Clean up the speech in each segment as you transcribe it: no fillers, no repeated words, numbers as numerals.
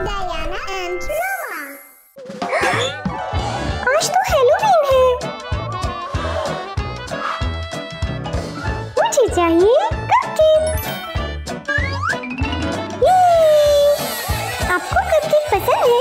Diana and Mama. आज तो Halloween है। मुझे चाहिए कपकेक। आपको कपकेक पसंद है?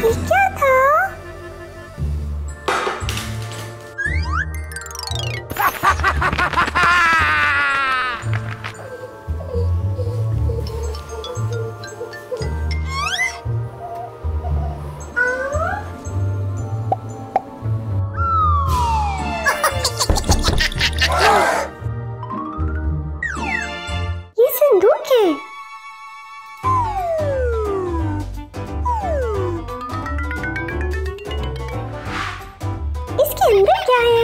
ये क्या था? ये संदूक है। इसके अंदर क्या है?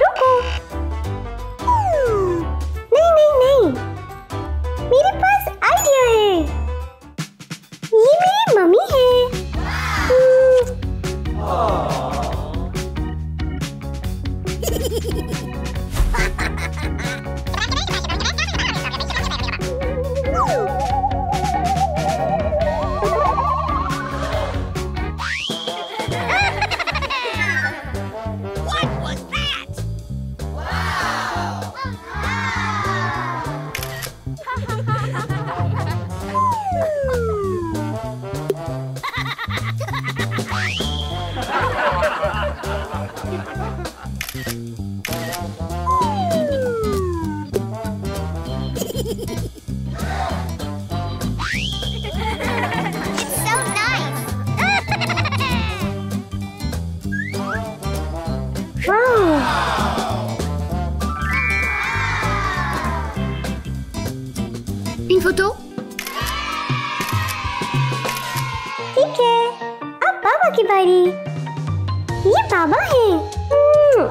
रुको। नहीं, मेरे पास आइडिया है। ये मेरी मम्मी है। Une photo? ठीक है, अब बाबा की बारी। ये बाबा है। ओह!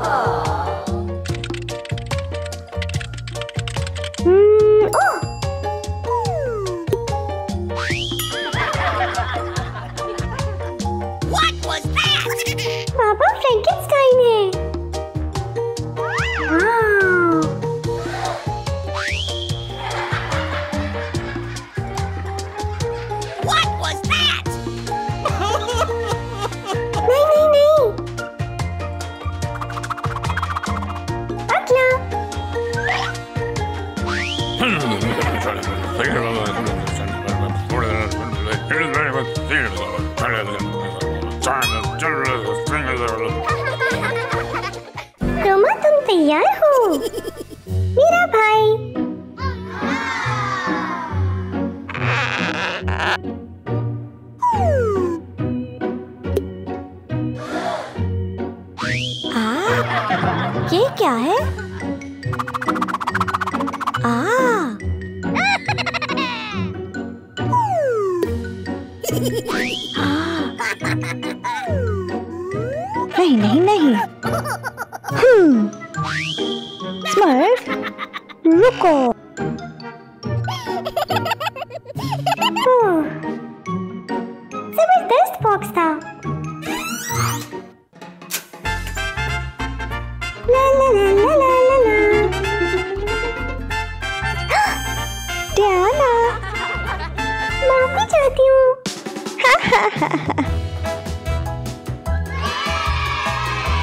What was that? Baba Frankenstein है। What was that? नहीं। अगला। रोमा, तुम तैयार हो? मेरा भाई। ये क्या है? नहीं। स्मर्फ, रुको। जबरदस्त बॉक्स था। ला। डियाना, माफी चाहती हूँ।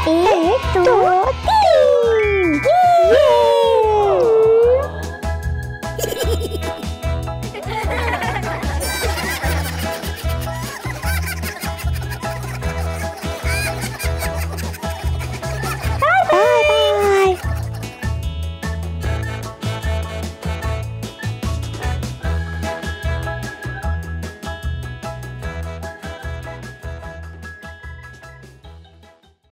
1 2 3